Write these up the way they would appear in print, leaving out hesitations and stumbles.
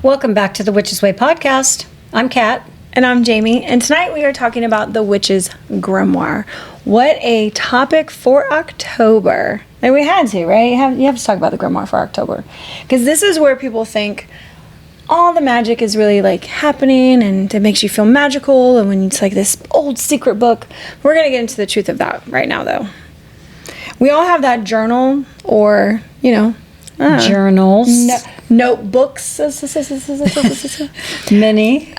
Welcome back to the Witch's Way podcast. I'm Kat. And I'm Jamie. And tonight we are talking about the Witch's Grimoire. What a topic for October. And we had to, right? You have to talk about the Grimoire for October. Because this is where people think all the magic is really like happening and it makes you feel magical. And when it's like this old secret book, we're going to get into the truth of that right now, though. We all have that journal or, Journals. Notebooks. Many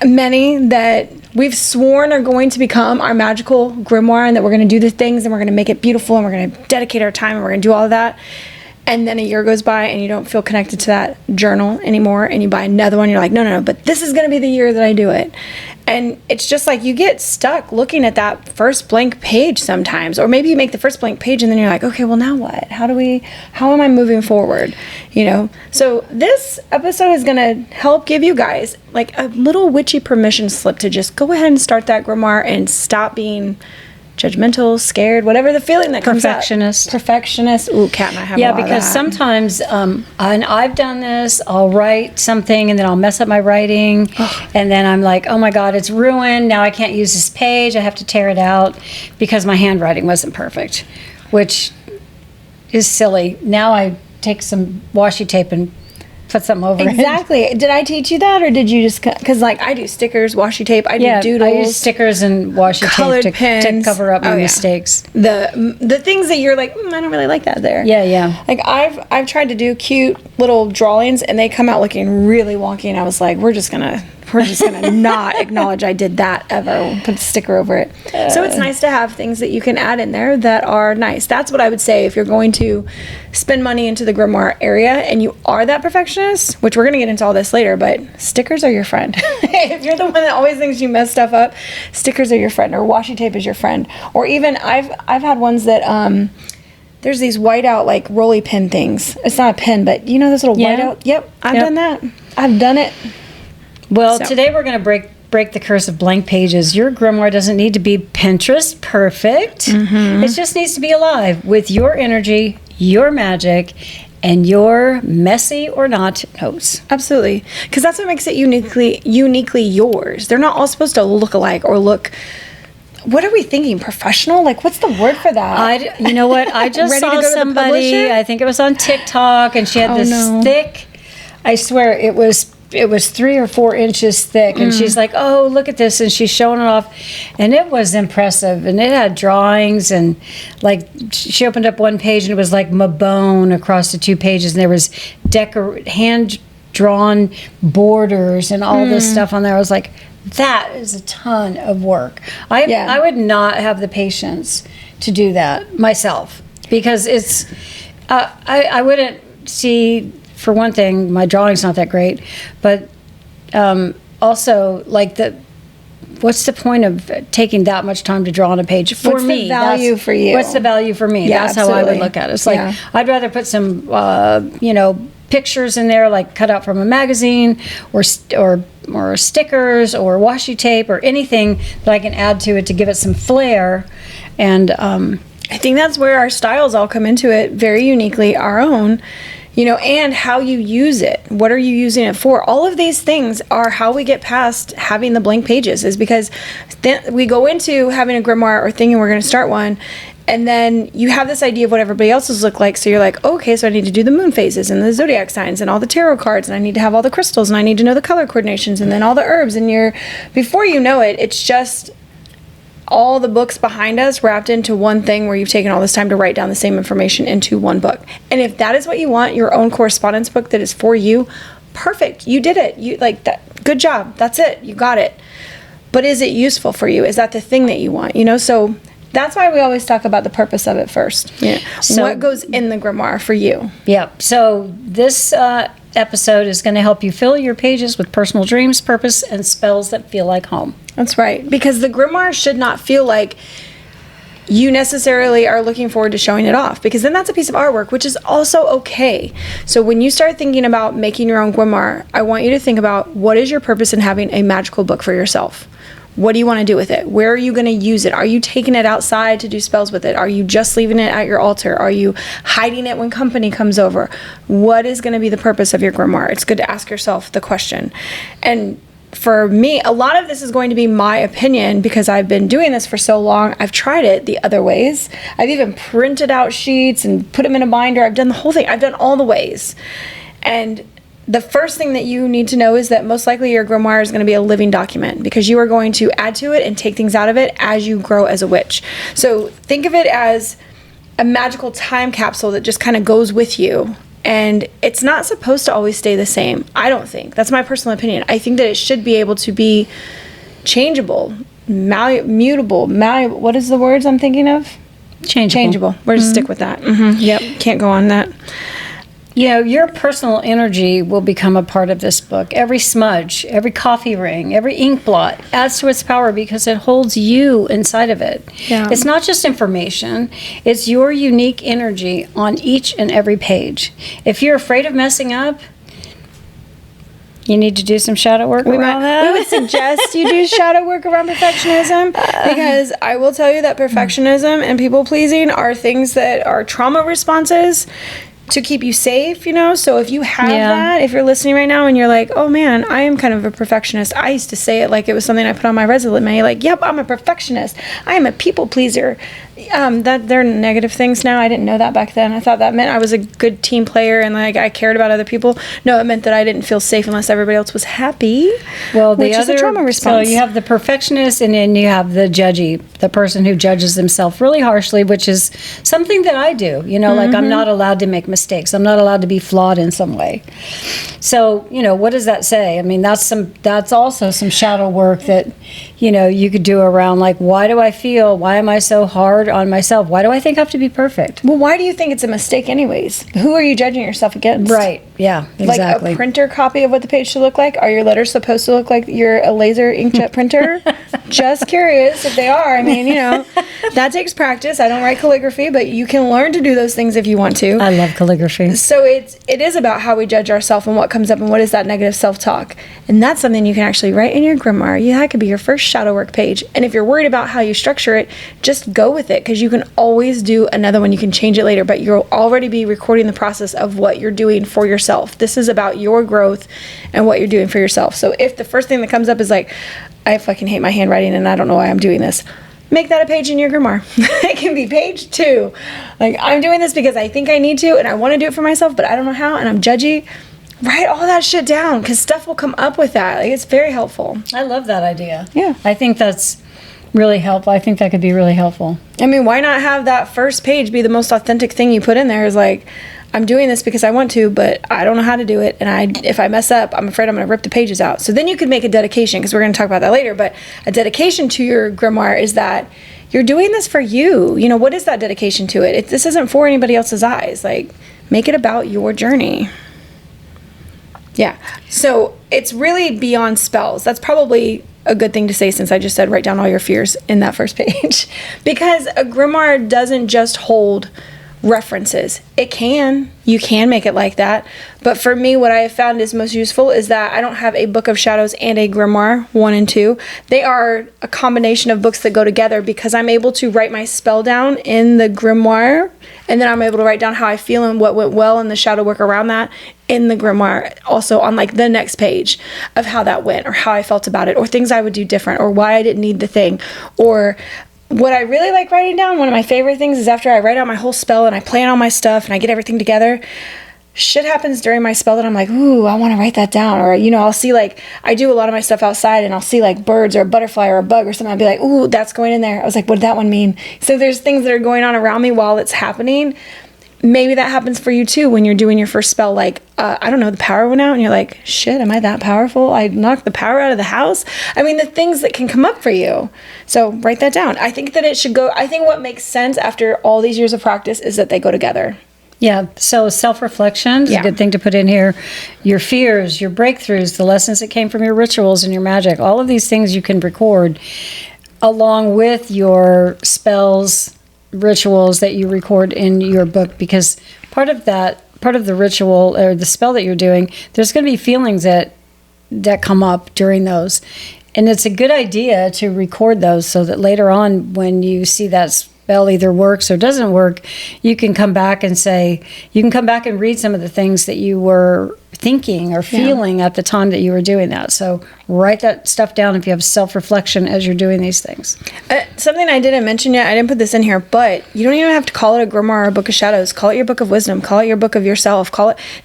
that we've sworn are going to become our magical grimoire, and that we're going to do the things and we're going to make it beautiful and we're going to dedicate our time and we're going to do all of that. And then a year goes by and you don't feel connected to that journal anymore, and you buy another one. You're like, no, but this is going to be the year that I do it. And it's just like you get stuck looking at that first blank page sometimes. Or maybe you make the first blank page and then you're like, okay, well, now what? How am I moving forward? So this episode is going to help give you guys like a little witchy permission slip to just go ahead and start that grimoire and stop being judgmental, scared, whatever the feeling that comes out. Perfectionist. Ooh, Kat and I have a lot because of that. sometimes, and I've done this, I'll write something and then I'll mess up my writing. And then I'm like, oh my God, it's ruined. Now I can't use this page. I have to tear it out because my handwriting wasn't perfect, which is silly. Now I take some washi tape and put something over it. Exactly. Did I teach you that, or did you just, because like I do stickers, washi tape, I do doodles. I use stickers and washi tape to cover up my mistakes. The things that you're like, I don't really like that there. Yeah. Like I've tried to do cute little drawings and they come out looking really wonky, and I was like, we're just gonna not acknowledge I did that ever. Put a sticker over it. So it's nice to have things that you can add in there that are nice. That's what I would say if you're going to spend money into the grimoire area and you are that perfectionist, which we're going to get into all this later, but stickers are your friend. If you're the one that always thinks you mess stuff up, stickers are your friend, or washi tape is your friend. Or even I've had ones that there's these whiteout like rolly pin things. It's not a pin, but those little whiteout. Yep, I've done that. I've done it. Well, today we're going to break the curse of blank pages. Your grimoire doesn't need to be Pinterest perfect. Mm-hmm. It just needs to be alive with your energy, your magic, and your messy or not notes. Absolutely. Because that's what makes it uniquely yours. They're not all supposed to look alike or look... What are we thinking? Professional? Like, what's the word for that? You know what? I just saw somebody, I think it was on TikTok, and she had thick... I swear, it was 3 or 4 inches thick, and she's like, oh, look at this, and she's showing it off, and it was impressive, and it had drawings, and like she opened up one page and it was like Mabone across the 2 pages, and there was hand-drawn borders and all this stuff on there. I was like, that is a ton of work. I would not have the patience to do that myself, because it's I wouldn't see. For one thing, my drawing's not that great, but also, like, what's the point of taking that much time to draw on a page? What's the value for you? What's the value for me? Yeah, that's absolutely how I would look at it. It's like, I'd rather put some, pictures in there, like cut out from a magazine, or stickers, or washi tape, or anything that I can add to it to give it some flair. And I think that's where our styles all come into it, very uniquely our own. And how you use it. What are you using it for? All of these things are how we get past having the blank pages, is because then we go into having a grimoire or thinking we're going to start one, and then you have this idea of what everybody else's look like. So you're like, okay, so I need to do the moon phases and the zodiac signs and all the tarot cards, and I need to have all the crystals, and I need to know the color coordinations, and then all the herbs. And before you know it, it's just all the books behind us wrapped into one thing, where you've taken all this time to write down the same information into one book. And if that is what you want, your own correspondence book that is for you, perfect. You did it. You like that. Good job. That's it. You got it. But is it useful for you? Is that the thing that you want? So that's why we always talk about the purpose of it first. So what goes in the grimoire for you? Yeah. So this episode is going to help you fill your pages with personal dreams, purpose, and spells that feel like home. That's right. Because the grimoire should not feel like you necessarily are looking forward to showing it off, because then that's a piece of artwork, which is also okay. So when you start thinking about making your own grimoire, I want you to think about, what is your purpose in having a magical book for yourself? What do you want to do with it? Where are you going to use it? Are you taking it outside to do spells with it? Are you just leaving it at your altar? Are you hiding it when company comes over? What is going to be the purpose of your grimoire? It's good to ask yourself the question. And for me, a lot of this is going to be my opinion because I've been doing this for so long. I've tried it the other ways. I've even printed out sheets and put them in a binder. I've done the whole thing. I've done all the ways. And the first thing that you need to know is that most likely your grimoire is going to be a living document because you are going to add to it and take things out of it as you grow as a witch. So think of it as a magical time capsule that just kind of goes with you. And it's not supposed to always stay the same, I don't think. That's my personal opinion. I think that it should be able to be changeable, mutable, malleable. What is the words I'm thinking of? Changeable. We're just stick with that. Yep, can't go on that. You know, your personal energy will become a part of this book. Every smudge, every coffee ring, every ink blot adds to its power because it holds you inside of it. Yeah. It's not just information, it's your unique energy on each and every page. If you're afraid of messing up, you need to do some shadow work around that. We would suggest you do shadow work around perfectionism because I will tell you that perfectionism and people pleasing are things that are trauma responses to keep you safe, you know? So if you have that, if you're listening right now and you're like, oh man, I am kind of a perfectionist. I used to say it like it was something I put on my resume, like, yep, I'm a perfectionist. I am a people pleaser. That they're negative things now. I didn't know that back then. I thought that meant I was a good team player and like I cared about other people. No, it meant that I didn't feel safe unless everybody else was happy. Well, which is a trauma response. So you have the perfectionist and then you have the judgy, the person who judges themselves really harshly, which is something that I do. You know, like I'm not allowed to make mistakes. I'm not allowed to be flawed in some way. So, you know, what does that say? I mean, that's also some shadow work that, you know, you could do around like, why am I so hard on myself? Why do I think I have to be perfect? Well, why do you think it's a mistake anyways? Who are you judging yourself against? Right. Yeah, exactly. Like a printer copy of what the page should look like? Are your letters supposed to look like you're a laser inkjet printer? Just curious if they are. I mean, you know, that takes practice. I don't write calligraphy, but you can learn to do those things if you want to. I love calligraphy. So it is about how we judge ourselves and what comes up and what is that negative self-talk. And that's something you can actually write in your grimoire. That could be your first shadow work page. And if you're worried about how you structure it, just go with it because you can always do another one. You can change it later, but you'll already be recording the process of what you're doing for yourself. This is about your growth and what you're doing for yourself. So if the first thing that comes up is like, I fucking hate my handwriting and I don't know why I'm doing this, make that a page in your grimoire. It can be page 2. Like, I'm doing this because I think I need to and I want to do it for myself, but I don't know how and I'm judgy. Write all that shit down because stuff will come up with that. Like, it's very helpful. I love that idea. Yeah. I think that's really helpful. I think that could be really helpful. I mean, why not have that first page be the most authentic thing you put in there? Is like, I'm doing this because I want to, but I don't know how to do it. And if I mess up, I'm afraid I'm going to rip the pages out. So then you could make a dedication, because we're going to talk about that later. But a dedication to your grimoire is that you're doing this for you. You know, what is that dedication to it? This isn't for anybody else's eyes. Like, make it about your journey. Yeah. So it's really beyond spells. That's probably a good thing to say, since I just said write down all your fears in that first page. Because a grimoire doesn't just hold references. It can. You can make it like that. But for me, what I have found is most useful is that I don't have a book of shadows and a grimoire, 1 and 2. They are a combination of books that go together, because I'm able to write my spell down in the grimoire, and then I'm able to write down how I feel and what went well in the shadow work around that in the grimoire, also on like the next page of how that went, or how I felt about it, or things I would do different, or why I didn't need the thing. Or what I really like writing down, one of my favorite things, is after I write out my whole spell and I plan all my stuff and I get everything together, shit happens during my spell that I'm like, ooh, I want to write that down. Or, you know, I'll see, like, I do a lot of my stuff outside, and I'll see like birds or a butterfly or a bug or something. I'll be like, ooh, that's going in there. I was like, what did that one mean? So there's things that are going on around me while it's happening. Maybe that happens for you too when you're doing your first spell. Like, I don't know, the power went out and you're like, shit, am I that powerful? I knocked the power out of the house. I mean, the things that can come up for you. So write that down. I think that it should go, I think what makes sense after all these years of practice is that they go together. Yeah, so self-reflection is a good thing to put in here. Your fears, your breakthroughs, the lessons that came from your rituals and your magic, all of these things you can record along with your spells, rituals that you record in your book, because part of the ritual or the spell that you're doing, there's going to be feelings that come up during those. And it's a good idea to record those so that later on when you see that spell either works or doesn't work, you can come back and read some of the things that you were thinking or feeling at the time that you were doing that. So write that stuff down if you have self-reflection as you're doing these things. Something I didn't mention yet, I didn't put this in here, but you don't even have to call it a grimoire or a book of shadows. Call it your book of wisdom. Call it your book of yourself.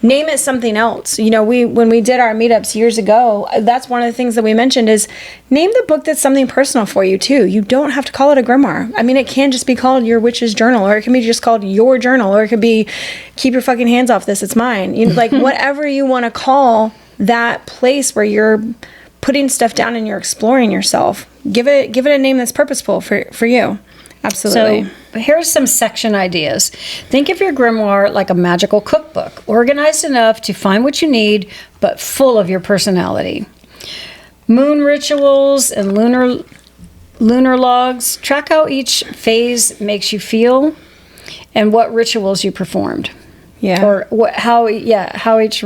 Name it something else. You know, when we did our meetups years ago, that's one of the things that we mentioned is name the book that's something personal for you too. You don't have to call it a grimoire. I mean, it can just be called your witch's journal, or it can be just called your journal, or it could be keep your fucking hands off this, it's mine. You know, like whatever you want to call that place where you're putting stuff down and you're exploring yourself. Give it a name that's purposeful for you. Absolutely. So here's some section ideas. Think of your grimoire like a magical cookbook, organized enough to find what you need, but full of your personality. Moon rituals and lunar logs. Track how each phase makes you feel and what rituals you performed. Yeah. Or how each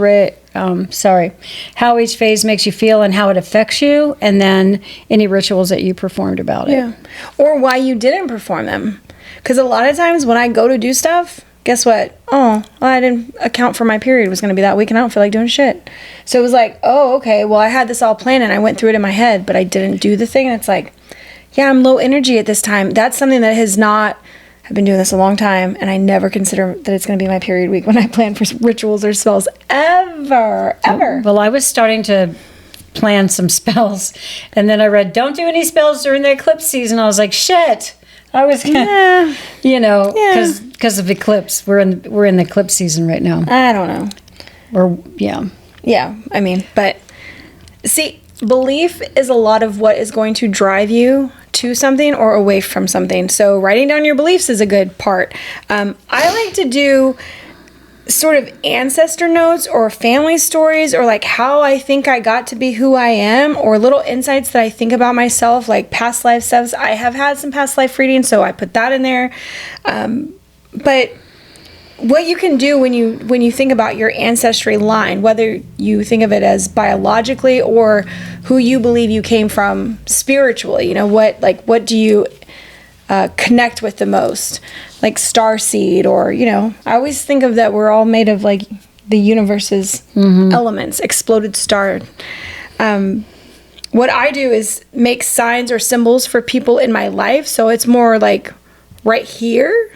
phase makes you feel and how it affects you, and then any rituals that you performed about it. Yeah. Or why you didn't perform them. Because a lot of times when I go to do stuff, guess what? Oh, well, I didn't account for my period was going to be that week and I don't feel like doing shit. So it was like, oh, okay, well, I had this all planned and I went through it in my head, but I didn't do the thing. And it's like, yeah, I'm low energy at this time. That's something that I've been doing this a long time, and I never consider that it's going to be my period week when I plan for rituals or spells ever. Well, I was starting to plan some spells, and then I read, don't do any spells during the eclipse season. I was like, shit. I was gonna, because of eclipse. We're in the eclipse season right now. I don't know. Yeah, I mean, but see, belief is a lot of what is going to drive you to something or away from something. So writing down your beliefs is a good part. I like to do sort of ancestor notes or family stories, or like how I think I got to be who I am, or little insights that I think about myself, like past life stuff. I have had some past life readings, so I put that in there. But what you can do when you think about your ancestry line, whether you think of it as biologically or who you believe you came from spiritually, you know, what do you connect with the most, like star seed, or, you know, I always think of that we're all made of like the universe's elements, exploded star. What I do is make signs or symbols for people in my life, so it's more like right here.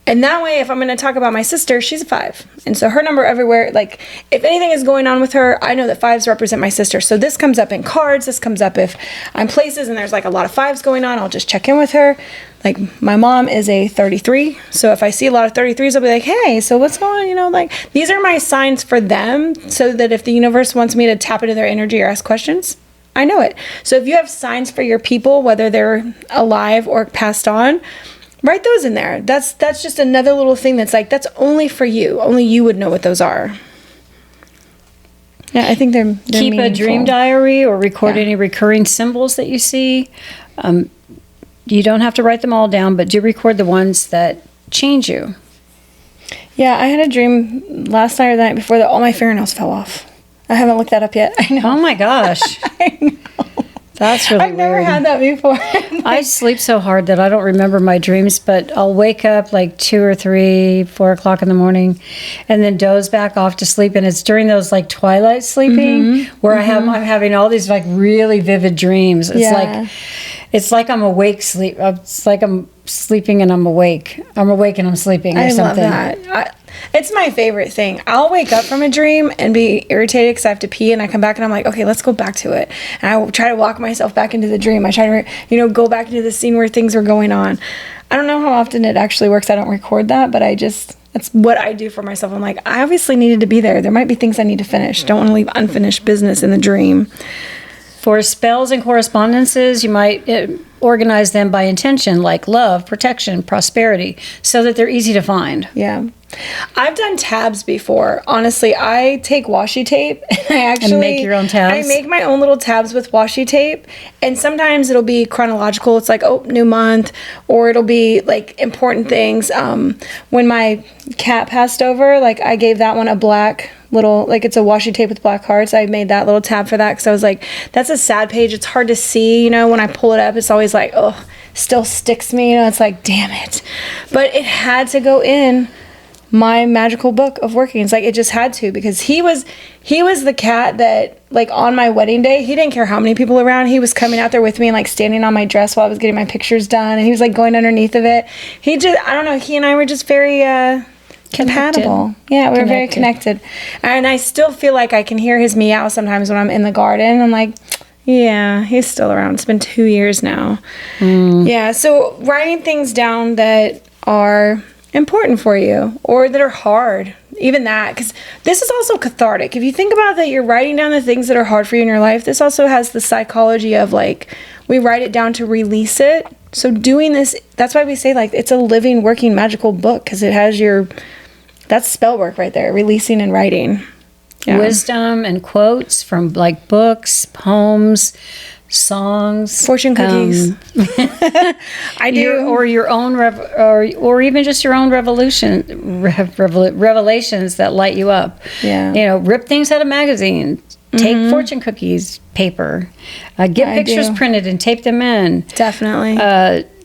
And that way, if I'm going to talk about my sister, she's a 5. And so her number everywhere, like if anything is going on with her, I know that 5s represent my sister. So this comes up in cards. This comes up if I'm places and there's like a lot of 5s going on, I'll just check in with her. Like my mom is a 33. So if I see a lot of 33s, I'll be like, hey, so what's going on? You know, like these are my signs for them, so that if the universe wants me to tap into their energy or ask questions, I know it. So if you have signs for your people, whether they're alive or passed on, write those in there. That's just another little thing that's like, that's only for you. Only you would know what those are. Yeah, I think they're keep meaningful. A dream diary or record any recurring symbols that you see. You don't have to write them all down, but do record the ones that change you. Yeah, I had a dream last night or the night before that all my fingernails fell off. I haven't looked that up yet. I know. Oh my gosh. I know. That's really weird. I've never had that before. I sleep so hard that I don't remember my dreams, but I'll wake up like 2 or 3, 4 o'clock in the morning and then doze back off to sleep. And it's during those like twilight sleeping where I'm having all these like really vivid dreams. It's like I'm awake sleep. It's like I'm sleeping and I'm awake. I'm awake and I'm sleeping or something. I love that. It's my favorite thing. I'll wake up from a dream and be irritated because I have to pee, and I come back and I'm like, okay, let's go back to it. And I will try to walk myself back into the dream. I try to, go back into the scene where things are going on. I don't know how often it actually works. I don't record that, but that's what I do for myself. I'm like, I obviously needed to be there. There might be things I need to finish. Don't want to leave unfinished business in the dream. For spells and correspondences, you might organize them by intention, like love, protection, prosperity, so that they're easy to find. Yeah. I've done tabs before. Honestly, I take washi tape and make your own tabs. I make my own little tabs with washi tape, and sometimes it'll be chronological. It's like, oh, new month, or it'll be like important things. When my cat passed over, like I gave that one a black little, like it's a washi tape with black hearts. I made that little tab for that because I was like, that's a sad page. It's hard to see, you know, when I pull it up, it's always like, oh, still sticks me, you know, it's like, damn it. But it had to go in my magical book of working. It's like, it just had to, because he was the cat that, like, on my wedding day, he didn't care how many people around. He was coming out there with me and like standing on my dress while I was getting my pictures done, and he was like going underneath of it. He just, I don't know, he and I were just very compatible. Yeah, we were very connected. And I still feel like I can hear his meow sometimes when I'm in the garden. I'm like, yeah, he's still around. It's been 2 years now. Yeah, so writing things down that are important for you or that are hard, even that, because this is also cathartic. If you think about that, you're writing down the things that are hard for you in your life. This also has the psychology of, like, we write it down to release it. So doing this, that's why we say, like, it's a living, working, magical book, because it has that's spell work right there, releasing and writing. Yeah. Wisdom and quotes from, like, books, poems, songs, fortune cookies. I do, or your own or even just your own revelations that light you up. Yeah, you know, rip things out of magazines. Take fortune cookies paper. Get pictures printed and tape them in. Definitely.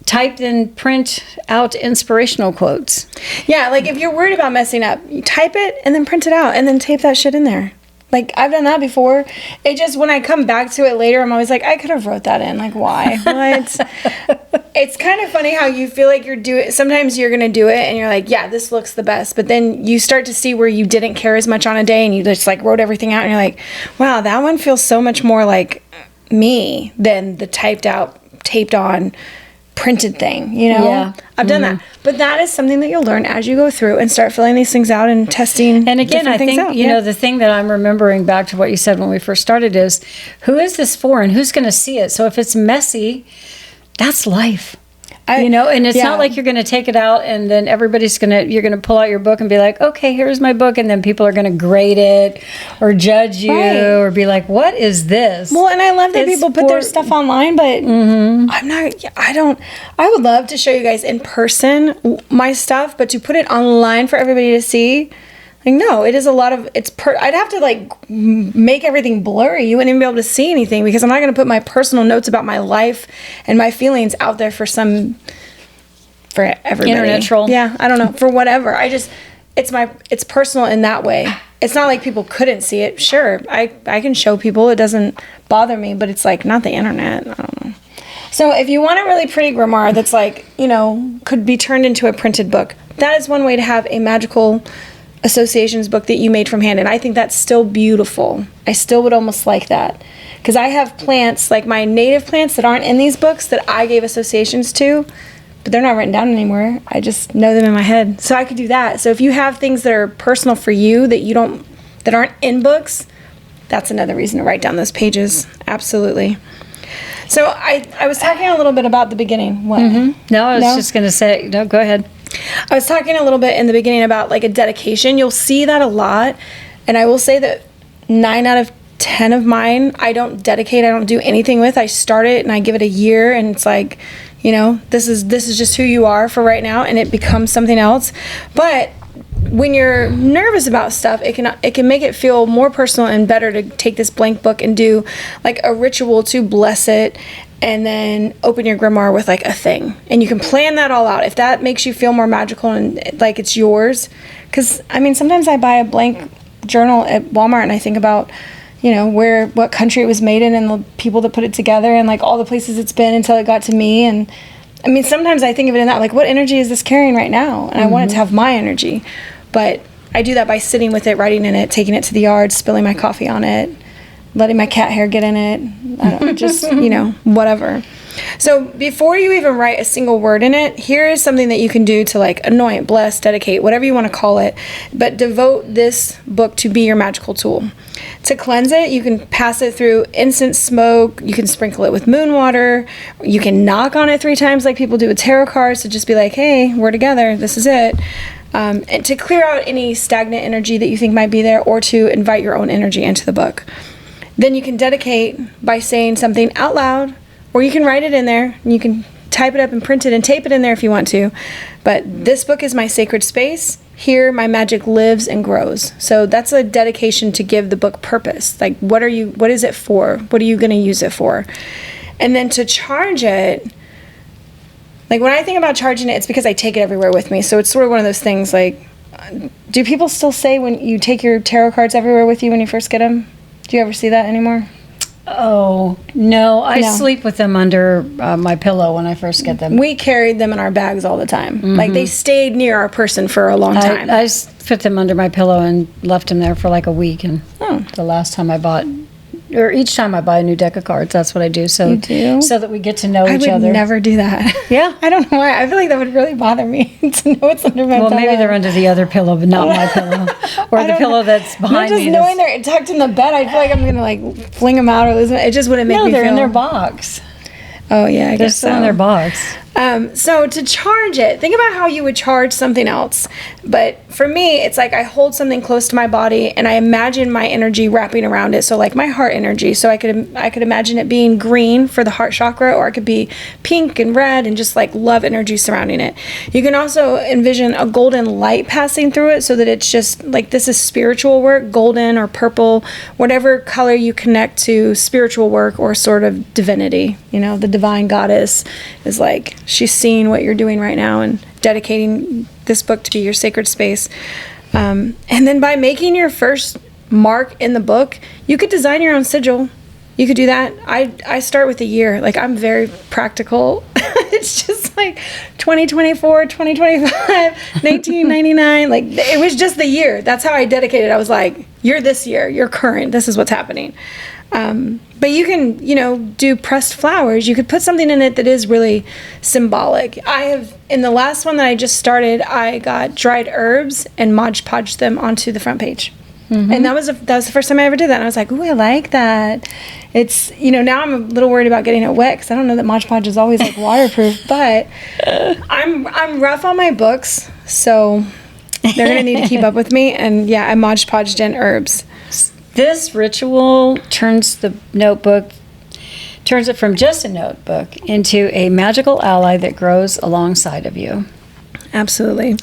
Type and print out inspirational quotes. Yeah, like if you're worried about messing up, you type it and then print it out and then tape that shit in there. Like, I've done that before. It just, when I come back to it later, I'm always like, I could have wrote that in. Like, why? What? It's kind of funny how you feel like sometimes you're going to do it and you're like, yeah, this looks the best. But then you start to see where you didn't care as much on a day and you just, like, wrote everything out and you're like, wow, that one feels so much more like me than the typed out, taped on, printed thing, you know? Yeah. I've done that. But that is something that you'll learn as you go through and start filling these things out and testing. And again, I think, you know, the thing that I'm remembering back to what you said when we first started is, who is this for and who's going to see it? So if it's messy, that's life. You know, and it's not like you're going to take it out and then you're going to pull out your book and be like, okay, here's my book. And then people are going to grade it or judge you or be like, what is this? Well, and I love that people put their stuff online, but I would love to show you guys in person my stuff, but to put it online for everybody to see, like, no, it is a lot of, I'd have to, like, make everything blurry. You wouldn't even be able to see anything because I'm not going to put my personal notes about my life and my feelings out there for everybody. Internet troll. Yeah, I don't know, for whatever. It's personal in that way. It's not like people couldn't see it. Sure, I can show people. It doesn't bother me, but it's, like, not the internet. I don't know. So if you want a really pretty grimoire that's, like, you know, could be turned into a printed book, that is one way to have a magical associations book that you made from hand, and I think that's still beautiful. I still would almost like that, because I have plants, like my native plants that aren't in these books, that I gave associations to, but they're not written down anymore. I just know them in my head, so I could do that. So if you have things that are personal for you that aren't in books, that's another reason to write down those pages. Absolutely. So I was talking a little bit about the beginning. What? No, I was just going to say, no, go ahead. I was talking a little bit in the beginning about, like, a dedication. You'll see that a lot. And I will say that 9 out of 10 of mine, I don't dedicate. I don't do anything with. I start it and I give it a year. And it's like, you know, this is just who you are for right now. And it becomes something else. But when you're nervous about stuff, it can make it feel more personal and better to take this blank book and do, like, a ritual to bless it. And then open your grimoire with, like, a thing. And you can plan that all out. If that makes you feel more magical and, like, it's yours. Because, I mean, sometimes I buy a blank journal at Walmart and I think about, you know, what country it was made in and the people that put it together and, like, all the places it's been until it got to me. And, I mean, sometimes I think of it in that, like, what energy is this carrying right now? And I want it to have my energy. But I do that by sitting with it, writing in it, taking it to the yard, spilling my coffee on it, letting my cat hair get in it. I don't know, just, you know, whatever. So before you even write a single word in it, here is something that you can do to, like, anoint, bless, dedicate, whatever you want to call it. But devote this book to be your magical tool. To cleanse it, you can pass it through incense smoke. You can sprinkle it with moon water. You can knock on it 3 times like people do with tarot cards to just be like, hey, we're together. This is it. And to clear out any stagnant energy that you think might be there, or to invite your own energy into the book. Then you can dedicate by saying something out loud, or you can write it in there and you can type it up and print it and tape it in there if you want to. But this book is my sacred space. Here, my magic lives and grows. So that's a dedication to give the book purpose. Like, what is it for? What are you going to use it for? And then to charge it, like when I think about charging it, it's because I take it everywhere with me. So it's sort of one of those things like, do people still say when you take your tarot cards everywhere with you when you first get them? Do you ever see that anymore? Oh, no. I sleep with them under my pillow when I first get them. We carried them in our bags all the time. Mm-hmm. Like they stayed near our person for a long time. I put them under my pillow and left them there for like a week. And the last time I bought, or each time I buy a new deck of cards, that's what I do. So, so that we get to know each other. I would never do that. Yeah. I don't know why. I feel like that would really bother me to know it's under my pillow. Well, maybe they're under the other pillow, but not my pillow. Or the pillow that's behind me. Just knowing they're tucked in the bed, I feel like I'm going to like fling them out or lose them. It just wouldn't make me feel... No, they're in their box. Oh, yeah, I guess so. They're still in their box. So to charge it, think about how you would charge something else. But for me, it's like I hold something close to my body and I imagine my energy wrapping around it. So like my heart energy. So I could imagine it being green for the heart chakra, or it could be pink and red and just like love energy surrounding it. You can also envision a golden light passing through it so that it's just like, this is spiritual work, golden or purple, whatever color you connect to spiritual work or sort of divinity. You know, the divine goddess is like, she's seeing what you're doing right now and dedicating this book to be your sacred space. And then by making your first mark in the book, you could design your own sigil. You could do that. I start with a year. Like, I'm very practical. It's just like 2024, 2025, 1999. Like, it was just the year. That's how I dedicated. I was like, you're this year. You're current. This is what's happening. But you can, do pressed flowers. You could put something in it that is really symbolic. In the last one that I just started, I got dried herbs and Mod Podged them onto the front page. Mm-hmm. And that was the first time I ever did that. And I was like, ooh, I like that. It's, now I'm a little worried about getting it wet because I don't know that Mod Podge is always like waterproof, but I'm rough on my books. So they're going to need to keep up with me. And yeah, I Mod Podged in herbs. This ritual turns it from just a notebook into a magical ally that grows alongside of you. Absolutely.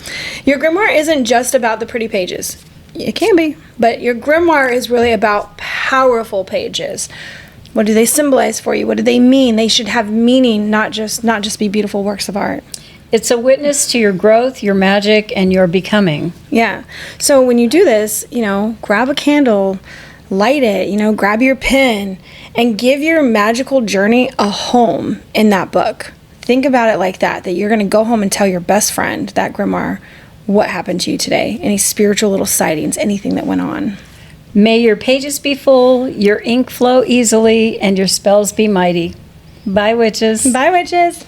Your grimoire isn't just about the pretty pages. It can be, but your grimoire is really about powerful pages. What do they symbolize for you? What do they mean? They should have meaning, not just be beautiful works of art. It's a witness to your growth, your magic, and your becoming. Yeah. So when you do this, grab a candle, light it, grab your pen, and give your magical journey a home in that book. Think about it like that you're going to go home and tell your best friend, that grimoire, what happened to you today, any spiritual little sightings, anything that went on. May your pages be full, your ink flow easily, and your spells be mighty. Bye, witches. Bye, witches.